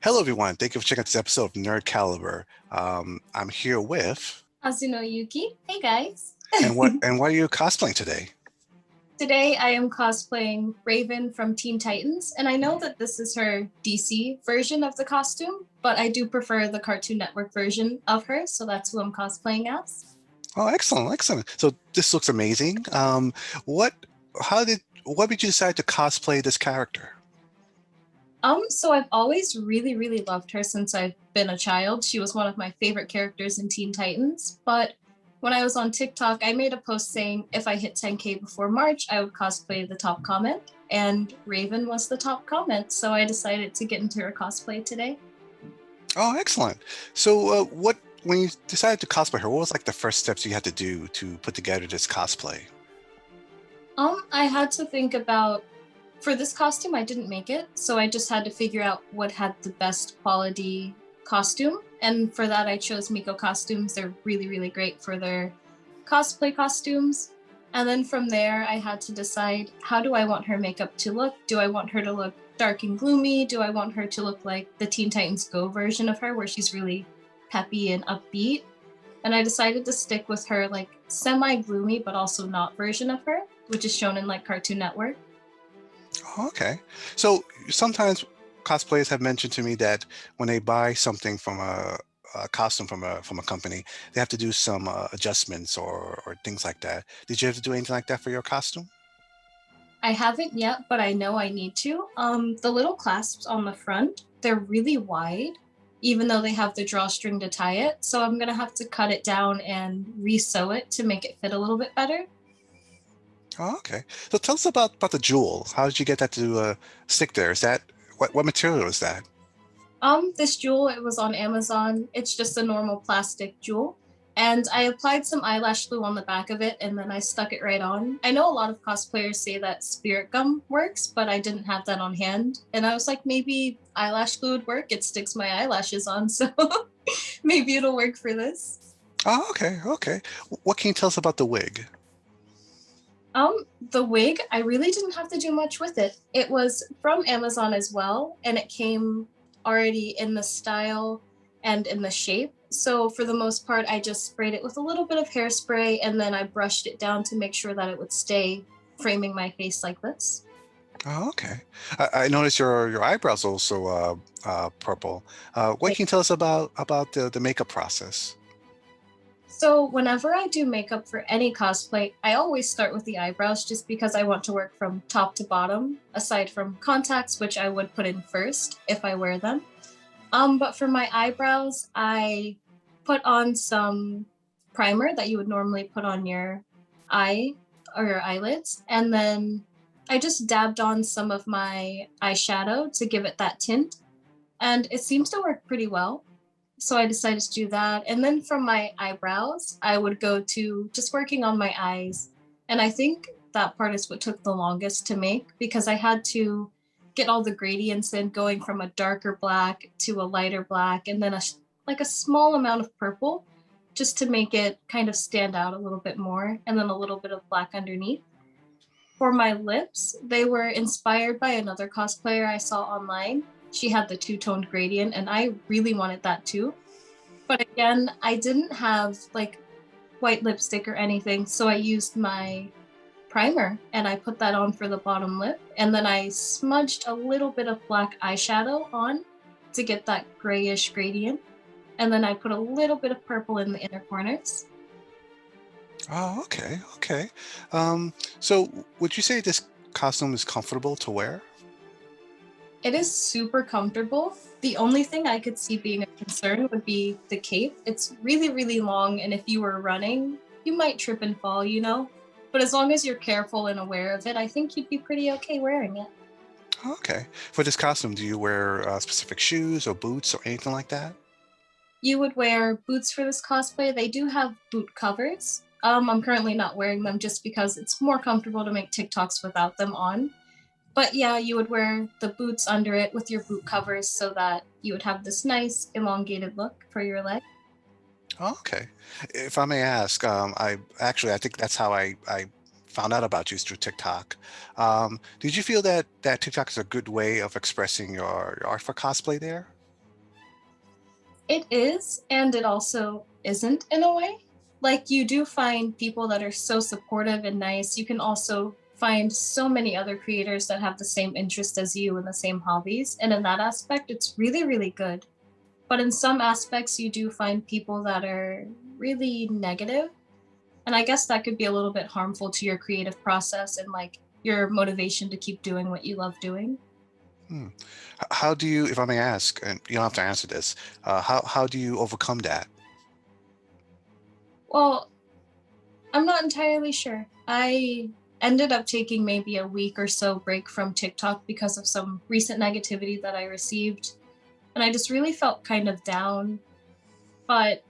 Hello, everyone. Thank you for checking out this episode of Nerd Caliber. I'm here with, Yuki. Hey guys. and what are you cosplaying today? Today I am cosplaying Raven from Teen Titans, and I know that this is her DC version of the costume, but I do prefer the Cartoon Network version of her, so that's who I'm cosplaying as. Oh, excellent, excellent. So this looks amazing. What, what made you decide to cosplay this character? So I've always really loved her since I've been a child. She was one of my favorite characters in Teen Titans, but when I was on TikTok, I made a post saying if I hit 10K before March, I would cosplay the top comment, and Raven was the top comment, so I decided to get into her cosplay today. Oh, excellent. So, when you decided to cosplay her, what was like the first steps you had to do to put together this cosplay? I had to think about, for this costume, I didn't make it, so I just had to figure out what had the best quality costume. And for that, I chose Miko Costumes. They're really great for their cosplay costumes. And then from there, I had to decide, how do I want her makeup to look? Do I want her to look dark and gloomy? Do I want her to look like the Teen Titans Go version of her, where she's really peppy and upbeat? And I decided to stick with her like semi-gloomy but also not version of her, which is shown in like Cartoon Network. Oh, okay. So sometimes cosplayers have mentioned to me that when they buy something from a costume from a company, they have to do some adjustments or things like that. Did you have to do anything like that for your costume? I haven't yet, but I know I need to. The little clasps on the front, they're really wide, even though they have the drawstring to tie it. So I'm gonna have to cut it down and re-sew it to make it fit a little bit better. Oh, okay. So tell us about the jewel. How did you get that to stick there? Is that what material is that? This jewel, it was on Amazon. It's just a normal plastic jewel. And I applied some eyelash glue on the back of it and then I stuck it right on. I know a lot of cosplayers say that spirit gum works, but I didn't have that on hand. And I was like, maybe eyelash glue would work. It sticks my eyelashes on, so maybe it'll work for this. Oh, okay, okay. What can you tell us about the wig? The wig, I really didn't have to do much with it. It was from Amazon as well, and it came already in the style and in the shape. So for the most part, I just sprayed it with a little bit of hairspray and then I brushed it down to make sure that it would stay framing my face like this. Oh, okay. I noticed your eyebrows also purple. What can you tell us about the makeup process? So whenever I do makeup for any cosplay, I always start with the eyebrows just because I want to work from top to bottom, aside from contacts, which I would put in first if I wear them. But for my eyebrows, I put on some primer that you would normally put on your eye or your eyelids. And then I just dabbed on some of my eyeshadow to give it that tint. And it seems to work pretty well. So I decided to do that. And then from my eyebrows, I would go to just working on my eyes. And I think that part is what took the longest to make because I had to get all the gradients in, going from a darker black to a lighter black and then like a small amount of purple just to make it kind of stand out a little bit more, and then a little bit of black underneath. For my lips, they were inspired by another cosplayer I saw online. She had the two-toned gradient and I really wanted that too. But again, I didn't have like white lipstick or anything, so I used my primer and I put that on for the bottom lip, and then I smudged a little bit of black eyeshadow on to get that grayish gradient, and then I put a little bit of purple in the inner corners. Oh, okay, okay. So would you say this costume is comfortable to wear? It is super comfortable. The only thing I could see being a concern would be the cape. It's really long, and if you were running, you might trip and fall, you know? But as long as you're careful and aware of it, I think you'd be pretty okay wearing it. Okay. For this costume, do you wear specific shoes or boots or anything like that? You would wear boots for this cosplay. They do have boot covers. I'm currently not wearing them just because it's more comfortable to make TikToks without them on. But yeah, you would wear the boots under it with your boot covers so that you would have this nice elongated look for your leg. Oh, okay. If I may ask, I think that's how I found out about you is through TikTok. Did you feel that TikTok is a good way of expressing your art for cosplay there? It is, and it also isn't in a way. Like, you do find people that are so supportive and nice. You can also find so many other creators that have the same interest as you and the same hobbies. And in that aspect, it's really, really good. But in some aspects, you do find people that are really negative. And I guess that could be a little bit harmful to your creative process and like your motivation to keep doing what you love doing. Hmm. How do you, if I may ask, and you don't have to answer this, how do you overcome that? Well, I'm not entirely sure. I ended up taking maybe a week or so break from TikTok because of some recent negativity that I received. And I just really felt kind of down. But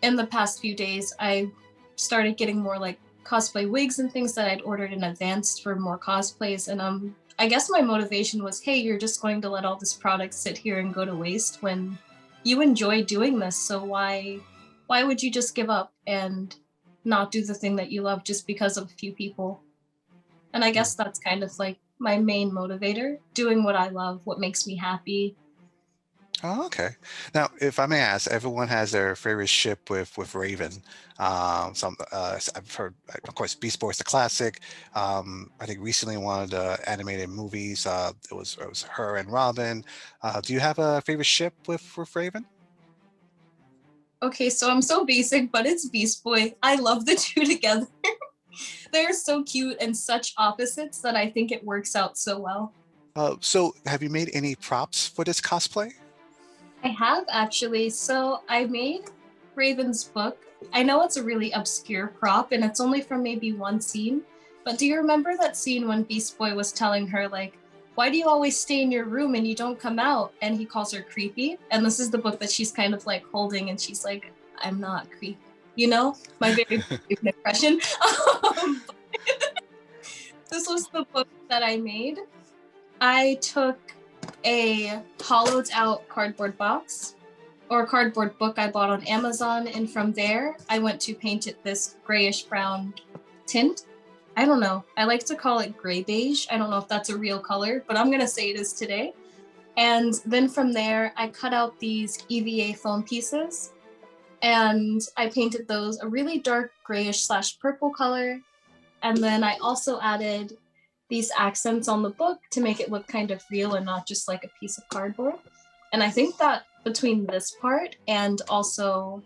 in the past few days, I started getting more like cosplay wigs and things that I'd ordered in advance for more cosplays. And I guess my motivation was, hey, you're just going to let all this product sit here and go to waste when you enjoy doing this. So why would you just give up and not do the thing that you love just because of a few people? And I Hmm. guess that's kind of like my main motivator, doing what I love, what makes me happy. Oh, okay. Now, if I may ask, everyone has their favorite ship with Raven. I've heard, of course, Beast Boy is the classic. I think recently one of the animated movies, it was her and Robin. Do you have a favorite ship with Raven? Okay, so I'm so basic, but it's Beast Boy. I love the two together. They're so cute and such opposites that I think it works out so well. So, have you made any props for this cosplay? I have actually. So I made Raven's book. I know it's a really obscure prop and it's only from maybe one scene, but do you remember that scene when Beast Boy was telling her, like, why do you always stay in your room and you don't come out? And he calls her creepy. And this is the book that she's kind of like holding and she's like, I'm not creepy. You know, my very Raven impression. Um, this was the book that I made. I took a hollowed out cardboard box or cardboard book I bought on Amazon, and from there I went to paint it this grayish brown tint. I don't know. I like to call it gray beige. I don't know if that's a real color, but I'm gonna say it is today. And then from there, I cut out these EVA foam pieces and I painted those a really dark grayish slash purple color. And then I also added these accents on the book to make it look kind of real and not just like a piece of cardboard. And I think that between this part and also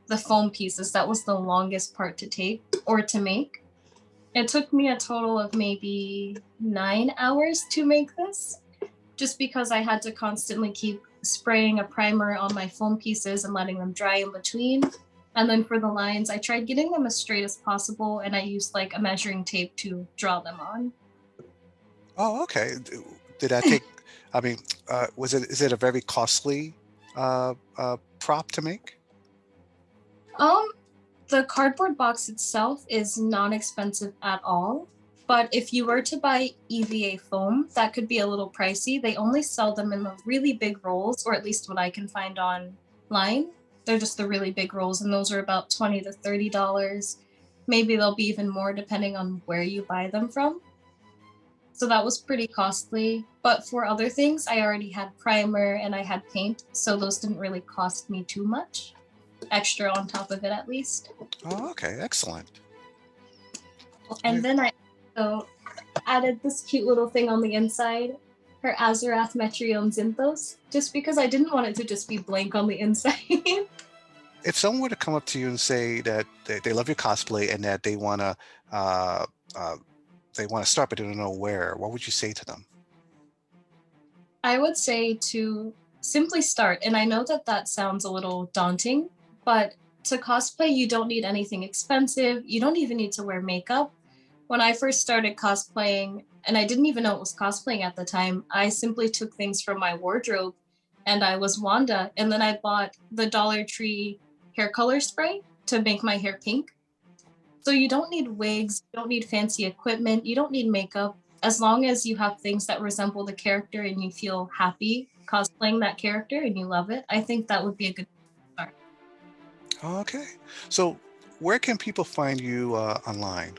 the foam pieces, that was the longest part to take or to make. It took me a total of maybe 9 hours to make this, just because I had to constantly keep spraying a primer on my foam pieces and letting them dry in between. And then for the lines, I tried getting them as straight as possible and I used like a measuring tape to draw them on. Oh, okay. Did that take, I mean, is it a very costly prop to make? Um, the cardboard box itself is non expensive at all. But if you were to buy EVA foam, that could be a little pricey. They only sell them in the really big rolls, or at least what I can find online. They're just the really big rolls, and those are about $20 to $30. Maybe they'll be even more depending on where you buy them from. So that was pretty costly. But for other things, I already had primer and I had paint, so those didn't really cost me too much. Extra on top of it, at least. Oh, okay. Excellent. And Yeah. then I also added this cute little thing on the inside, her Azarath Metrion Zinthos, just because I didn't want it to just be blank on the inside. If someone were to come up to you and say that they love your cosplay and that uh, uh, they want to start but they don't know where, what would you say to them? I would say to simply start, and I know that that sounds a little daunting, but to cosplay, you don't need anything expensive. You don't even need to wear makeup. When I first started cosplaying, and I didn't even know it was cosplaying at the time, I simply took things from my wardrobe and I was Wanda. And then I bought the Dollar Tree hair color spray to make my hair pink. So you don't need wigs, you don't need fancy equipment, you don't need makeup. As long as you have things that resemble the character and you feel happy cosplaying that character and you love it, I think that would be a good start. Okay. So where can people find you online?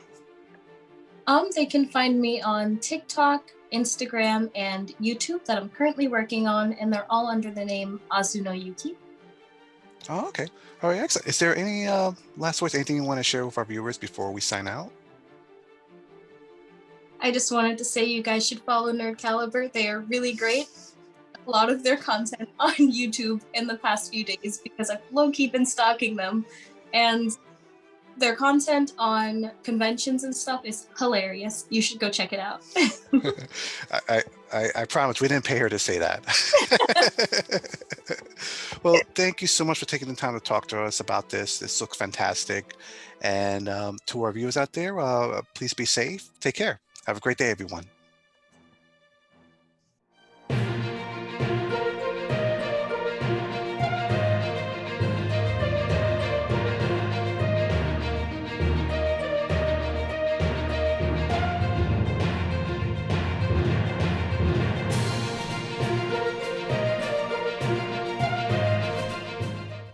They can find me on TikTok, Instagram, and YouTube that I'm currently working on, and they're all under the name Azuno Yuki. Oh, okay. All right, excellent. Is there any last words, anything you want to share with our viewers before we sign out? I just wanted to say you guys should follow Nerd Caliber. They are really great. A lot of their content on YouTube in the past few days because I've low key been stalking them. And their content on conventions and stuff is hilarious. You should go check it out. I, I, I promise we didn't pay her to say that. Well, thank you so much for taking the time to talk to us about this. This looks fantastic. And to our viewers out there, please be safe. Take care. Have a great day, everyone.